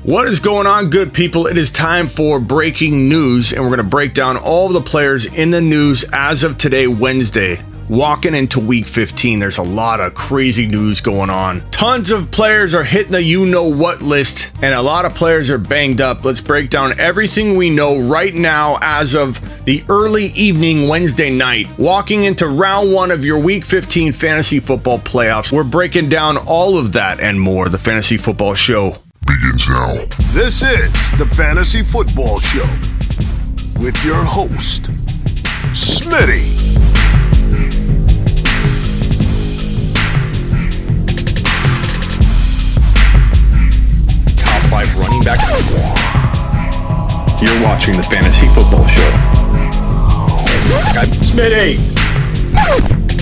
What is going on, good people? It is time for breaking news, and we're going to break down all the players in the news as of today, Wednesday. Walking into week 15, there's a lot of crazy news going on. Tons of players are hitting the you-know-what list, and a lot of players are banged up. Let's break down everything we know right now as of the early evening Wednesday night. Walking into round one of your week 15 fantasy football playoffs, we're breaking down all of that and more. The Fantasy Football Show begins now. This is the Fantasy Football Show with your host, Smitty. Top 5 running back. You're watching the Fantasy Football Show. I'm Smitty.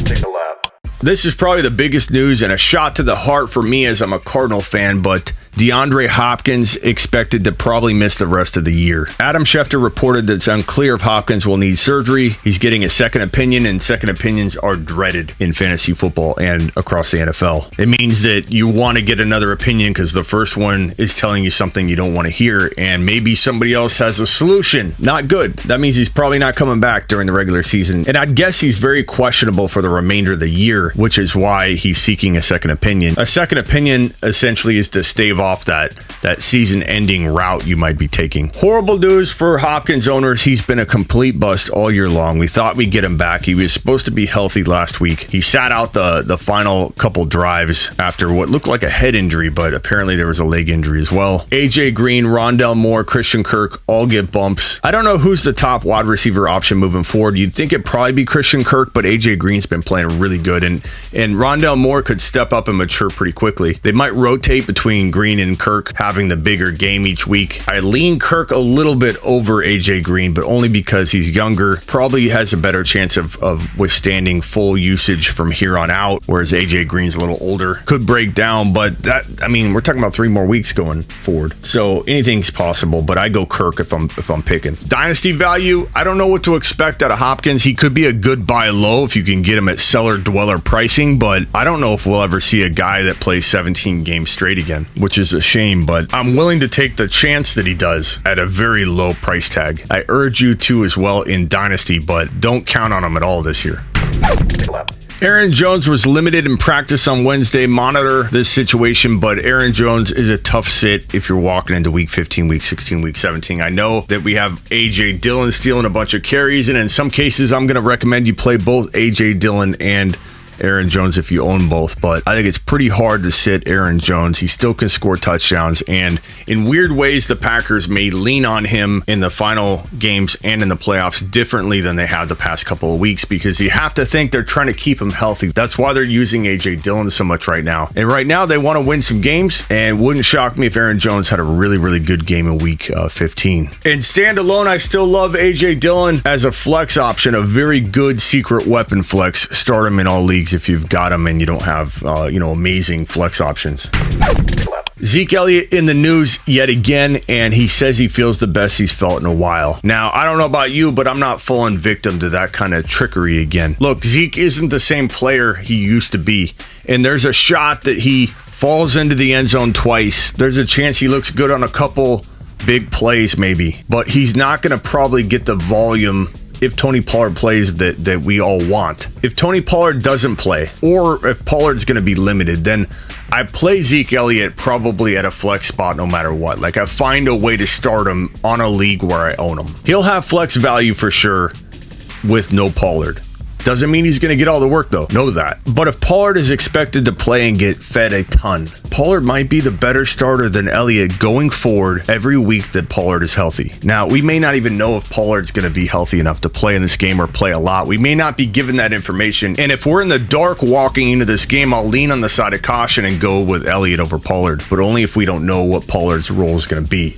Take a lap. This is probably the biggest news and a shot to the heart for me as I'm a Cardinal fan, but DeAndre Hopkins expected to probably miss the rest of the year. Adam Schefter reported that it's unclear if Hopkins will need surgery. He's getting a second opinion, and second opinions are dreaded in fantasy football and across the NFL. It means that you want to get another opinion because the first one is telling you something you don't want to hear, and maybe somebody else has a solution. Not good. That means he's probably not coming back during the regular season, and I'd guess he's very questionable for the remainder of the year, which is why he's seeking a second opinion. A second opinion essentially is to stave off that season-ending route you might be taking. Horrible news for Hopkins owners. He's been a complete bust all year long. We thought we'd get him back. He was supposed to be healthy last week. He sat out the final couple drives after what looked like a head injury, but apparently there was a leg injury as well. AJ Green, Rondell Moore, Christian Kirk all get bumps. I don't know who's the top wide receiver option moving forward. You'd think it'd probably be Christian Kirk, but AJ Green's been playing really good, and Rondell Moore could step up and mature pretty quickly. They might rotate between Green and Kirk having the bigger game each week. I lean Kirk a little bit over AJ Green, but only because he's younger, probably has a better chance of withstanding full usage from here on out, whereas AJ Green's a little older, could break down, but we're talking about 3 more weeks going forward, so anything's possible. But I go Kirk if I'm picking. Dynasty value, I don't know what to expect out of Hopkins. He could be a good buy low if you can get him at cellar dweller pricing, but I don't know if we'll ever see a guy that plays 17 games straight again, which is a shame, but I'm willing to take the chance that he does at a very low price tag. I urge you to as well in Dynasty, but don't count on him at all this year. Aaron Jones was limited in practice on Wednesday. Monitor this situation, but Aaron Jones is a tough sit if you're walking into week 15, week 16, week 17. I know that we have A.J. Dillon stealing a bunch of carries, and in some cases, I'm going to recommend you play both A.J. Dillon and Aaron Jones if you own both, but I think it's pretty hard to sit Aaron Jones. He still can score touchdowns, and in weird ways, the Packers may lean on him in the final games and in the playoffs differently than they have the past couple of weeks, because you have to think they're trying to keep him healthy. That's why they're using AJ Dillon so much right now. And right now, they want to win some games, and wouldn't shock me if Aaron Jones had a really, really good game in week 15. And standalone, I still love AJ Dillon as a flex option, a very good secret weapon flex. Start him in all leagues if you've got them and you don't have amazing flex options. Zeke Elliott in the news yet again, and he says he feels the best he's felt in a while. Now, I don't know about you, but I'm not falling victim to that kind of trickery again. Look, Zeke isn't the same player he used to be, and there's a shot that he falls into the end zone twice. There's a chance he looks good on a couple big plays maybe, but he's not going to probably get the volume if Tony Pollard plays that we all want. If Tony Pollard doesn't play, or if Pollard's going to be limited, then I play Zeke Elliott probably at a flex spot no matter what. Like, I find a way to start him on a league where I own him. He'll have flex value for sure with no Pollard. Doesn't mean he's going to get all the work, though. Know that. But if Pollard is expected to play and get fed a ton, Pollard might be the better starter than Elliott going forward every week that Pollard is healthy. Now, we may not even know if Pollard's going to be healthy enough to play in this game or play a lot. We may not be given that information. And if we're in the dark walking into this game, I'll lean on the side of caution and go with Elliott over Pollard, but only if we don't know what Pollard's role is going to be.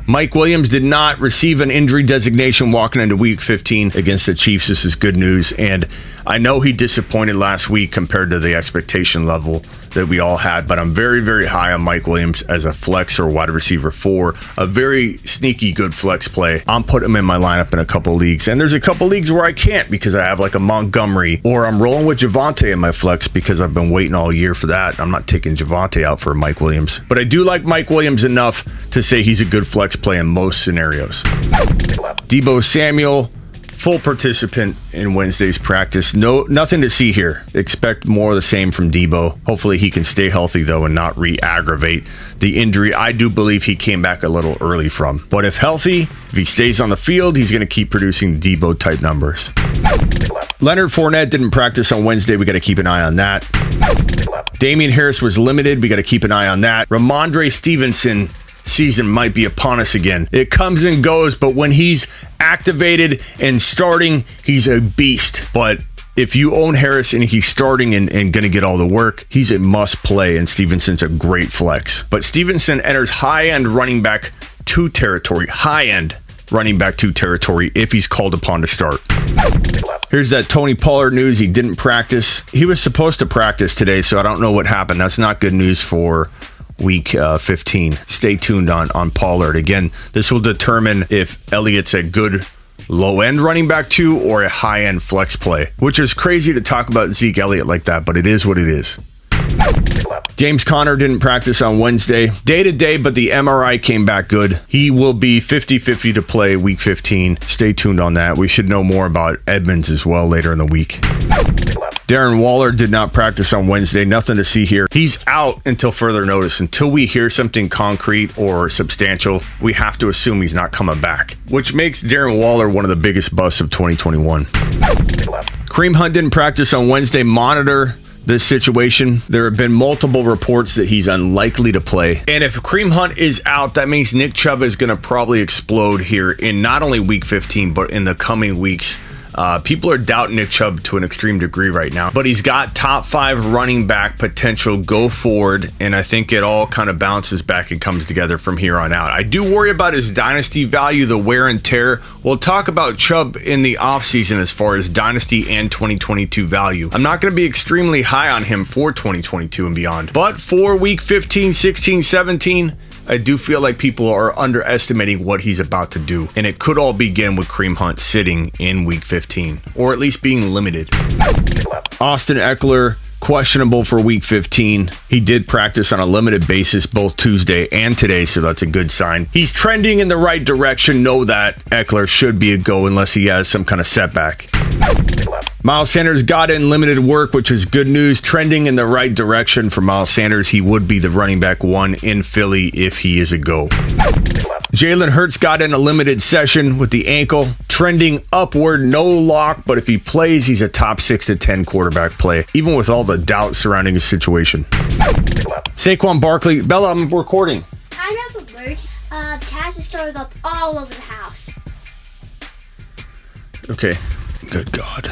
Mike Williams did not receive an injury designation walking into week 15 against the Chiefs. This is good news. And I know he disappointed last week compared to the expectation level that we all had but I'm very, very high on Mike Williams as a flex or wide receiver 4. A very sneaky good flex play. I'm putting him in my lineup in a couple leagues, and there's a couple leagues where I can't because I have like a Montgomery, or I'm rolling with Javonte in my flex because I've been waiting all year for that. I'm not taking Javonte out for Mike Williams, but I do like Mike Williams enough to say he's a good flex play in most scenarios. Deebo Samuel, full participant in Wednesday's practice. Nothing to see here. Expect more of the same from Deebo. Hopefully he can stay healthy though and not re-aggravate the injury I do believe he came back a little early from. But if healthy, if he stays on the field, he's going to keep producing Deebo type numbers. Leonard Fournette didn't practice on Wednesday. We got to keep an eye on that. Damian Harris was limited. We got to keep an eye on that. Ramondre Stevenson season might be upon us again. It comes and goes, but when he's activated and starting, he's a beast. But if you own Harris and he's starting and going to get all the work, he's a must play, and Stevenson's a great flex. But Stevenson enters high-end running back 2 territory. High-end running back 2 territory if he's called upon to start. Here's that Tony Pollard news. He didn't practice. He was supposed to practice today, so I don't know what happened. That's not good news for week 15. Stay tuned on Pollard. Again, this will determine if Elliott's a good low-end running back 2 or a high-end flex play, which is crazy to talk about Zeke Elliott like that, but it is what it is. James Conner didn't practice on Wednesday. Day-to-day, but the MRI came back good. He will be 50-50 to play week 15. Stay tuned on that. We should know more about Edmonds as well later in the week. Darren Waller did not practice on Wednesday. Nothing to see here. He's out until further notice. Until we hear something concrete or substantial, we have to assume he's not coming back, which makes Darren Waller one of the biggest busts of 2021. Kareem Hunt didn't practice on Wednesday. Monitor this situation. There have been multiple reports that he's unlikely to play. And if Kareem Hunt is out, that means Nick Chubb is going to probably explode here in not only week 15, but in the coming weeks. People are doubting Nick Chubb to an extreme degree right now, but he's got top 5 running back potential go forward, and I think it all kind of bounces back and comes together from here on out. I do worry about his dynasty value, the wear and tear. We'll talk about Chubb in the offseason as far as dynasty and 2022 value. I'm not going to be extremely high on him for 2022 and beyond, but for week 15, 16, 17, I do feel like people are underestimating what he's about to do, and it could all begin with Kareem Hunt sitting in week 15, or at least being limited. Austin Ekeler, questionable for week 15. He did practice on a limited basis both Tuesday and today, so that's a good sign. He's trending in the right direction. Know that Ekeler should be a go unless he has some kind of setback. Miles Sanders got in limited work, which is good news. Trending in the right direction for Miles Sanders. He would be the running back 1 in Philly if he is a go. Jalen Hurts got in a limited session with the ankle. Trending upward, no lock, but if he plays, he's a top 6 to 10 quarterback play, even with all the doubt surrounding his situation. Saquon Barkley. Bella, I'm recording. Kind of a bird. Cats is throwing up all over the house. Okay. Good God.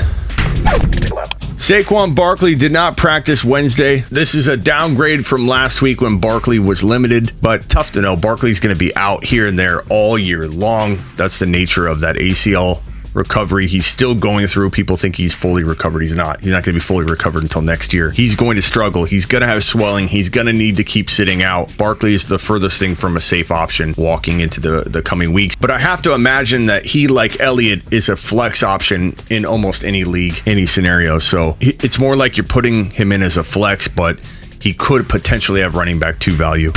Saquon Barkley did not practice Wednesday. This is a downgrade from last week when Barkley was limited, but tough to know. Barkley's going to be out here and there all year long. That's the nature of that ACL recovery. He's still going through. People think he's fully recovered. He's not. He's not going to be fully recovered until next year. He's going to struggle. He's going to have swelling. He's going to need to keep sitting out. Barkley is the furthest thing from a safe option walking into the coming weeks. But I have to imagine that he, like Elliott, is a flex option in almost any league, any scenario. So it's more like you're putting him in as a flex, but he could potentially have running back 2 value.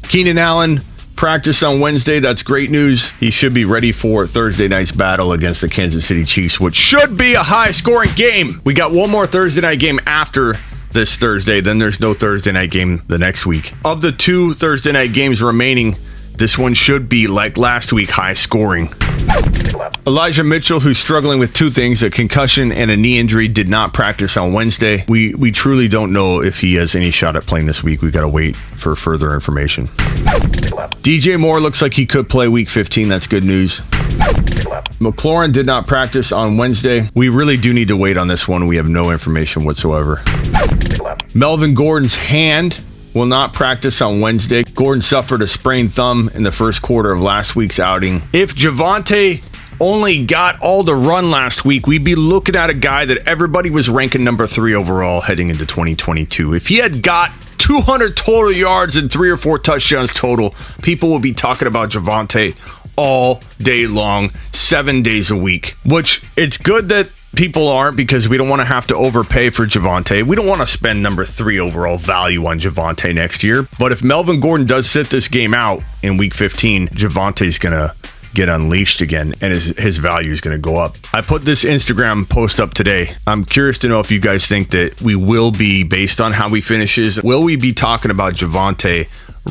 Keenan Allen practiced on Wednesday. That's great news. He should be ready for Thursday night's battle against the Kansas City Chiefs, which should be a high-scoring game. We got one more Thursday night game after this Thursday. Then there's no Thursday night game the next week. Of the 2 Thursday night games remaining, this one should be, like last week, high-scoring. Elijah Mitchell, who's struggling with 2 things, a concussion and a knee injury, did not practice on Wednesday. We truly don't know if he has any shot at playing this week. We got to wait for further information. DJ Moore looks like he could play week 15. That's good news. McLaurin did not practice on Wednesday. We really do need to wait on this one. We have no information whatsoever. Melvin Gordon's hand will not practice on Wednesday. Gordon suffered a sprained thumb in the first quarter of last week's outing. If Javonte only got all the run last week, we'd be looking at a guy that everybody was ranking number 3 overall heading into 2022. If he had got 2 200 total yards and 3 or 4 touchdowns total, people will be talking about Javonte all day long, 7 days a week, which it's good that people aren't, because we don't want to have to overpay for Javonte. We don't want to spend number 3 overall value on Javonte next year. But if Melvin Gordon does sit this game out in week 15, Javonte's going to get unleashed again, and his value is going to go up. I put this Instagram post up today. I'm curious to know if you guys think that we will be, based on how he finishes, will we be talking about Javonte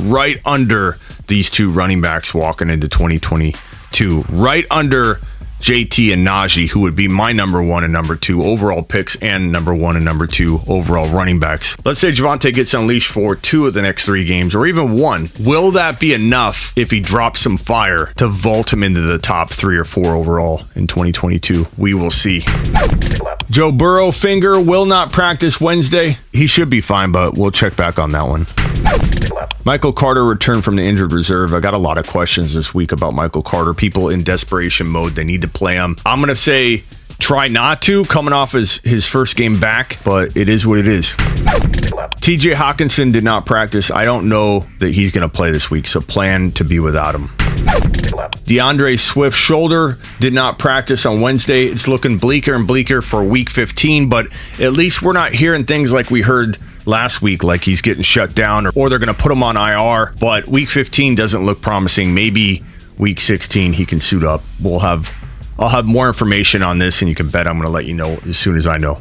right under these 2 running backs walking into 2022, right under JT and Najee, who would be my number 1 and number 2 overall picks and number 1 and number 2 overall running backs. Let's say Javonte gets unleashed for 2 of the next 3 games, or even 1. Will that be enough if he drops some fire to vault him into the top 3 or 4 overall in 2022? We will see. Joe Burrow finger will not practice Wednesday. He should be fine, but we'll check back on that one. Michael Carter returned from the injured reserve. I got a lot of questions this week about Michael Carter. People in desperation mode, they need to play him. I'm going to say try not to, coming off his first game back, but it is what it is. TJ Hawkinson did not practice. I don't know that he's going to play this week, so plan to be without him. DeAndre Swift's shoulder did not practice on Wednesday. It's looking bleaker and bleaker for week 15, but at least we're not hearing things like we heard last week, like he's getting shut down or they're going to put him on IR. But week 15 doesn't look promising. Maybe week 16 he can suit up. I'll have more information on this, and you can bet I'm going to let you know as soon as I know.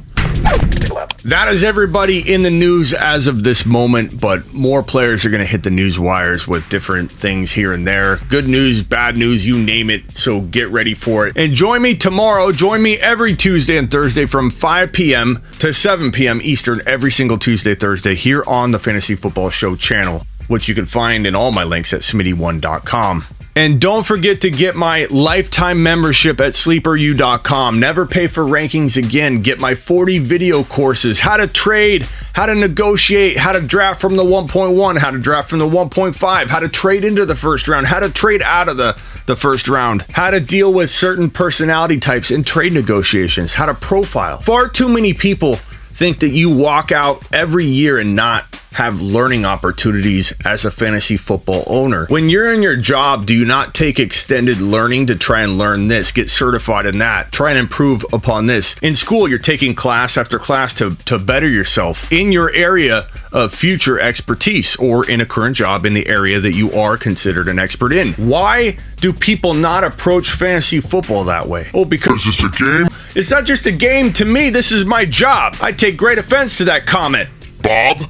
That is everybody in the news as of this moment, but more players are going to hit the news wires with different things here and there. Good news, bad news, you name it. So get ready for it. And join me tomorrow. Join me every Tuesday and Thursday from 5 p.m. to 7 p.m. Eastern every single Tuesday, Thursday here on the Fantasy Football Show channel, which you can find in all my links at smitty1.com. And don't forget to get my lifetime membership at sleeperu.com. Never pay for rankings again. Get my 40 video courses, how to trade, how to negotiate, how to draft from the 1.1, how to draft from the 1.5, how to trade into the first round, how to trade out of the first round, how to deal with certain personality types in trade negotiations, how to profile. Far too many people think that you walk out every year and not have learning opportunities as a fantasy football owner. When you're in your job, do you not take extended learning to try and learn this, get certified in that, try and improve upon this? In school, you're taking class after class to better yourself in your area of future expertise, or in a current job in the area that you are considered an expert in. Why do people not approach fantasy football that way? Oh, because it's a game. It's not just a game. To me, this is my job. I take great offense to that comment. Bob?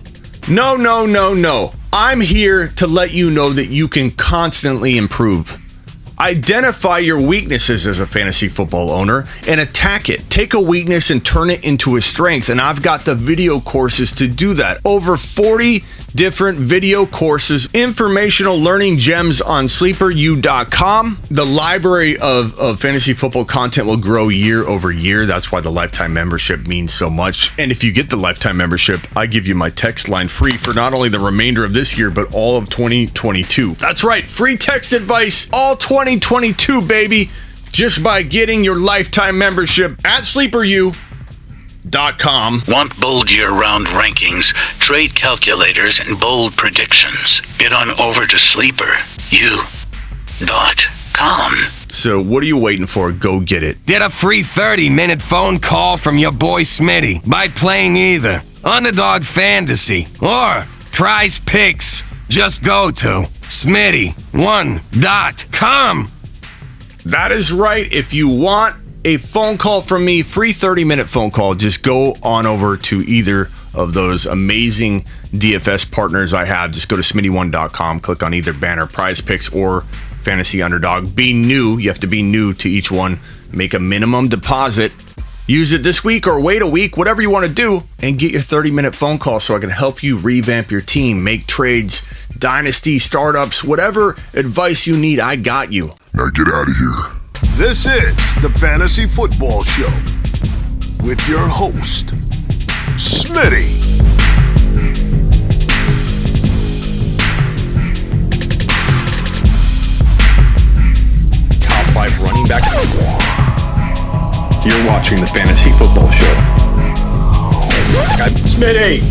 No. I'm here to let you know that you can constantly improve. Identify your weaknesses as a fantasy football owner and attack it. Take a weakness and turn it into a strength. And I've got the video courses to do that. Over 40 different video courses, informational learning gems on sleeperu.com. The library of fantasy football content will grow year over year. That's why the lifetime membership means so much. And if you get the lifetime membership, I give you my text line free for not only the remainder of this year, but all of 2022. That's right, free text advice all 2022, baby, just by getting your lifetime membership at sleeperu.com. Want bold year-round rankings, trade calculators, and bold predictions? Get on over to sleeperu.com. So what are you waiting for? Go get it. Get a free 30-minute phone call from your boy Smitty by playing either Underdog Fantasy or Prize Picks. Just go to Smitty1.com. That is right. If you want a phone call from me, free 30-minute phone call, just go on over to either of those amazing DFS partners I have. Just go to smitty1.com, click on either banner, Prize Picks or Fantasy Underdog. Be new. You have to be new to each one. Make a minimum deposit. Use it this week or wait a week, whatever you want to do, and get your 30-minute phone call so I can help you revamp your team, make trades, dynasty, startups, whatever advice you need, I got you. Now get out of here. This is the Fantasy Football Show with your host, Smitty. Top 5 running back. You're watching the Fantasy Football Show. I'm Smitty.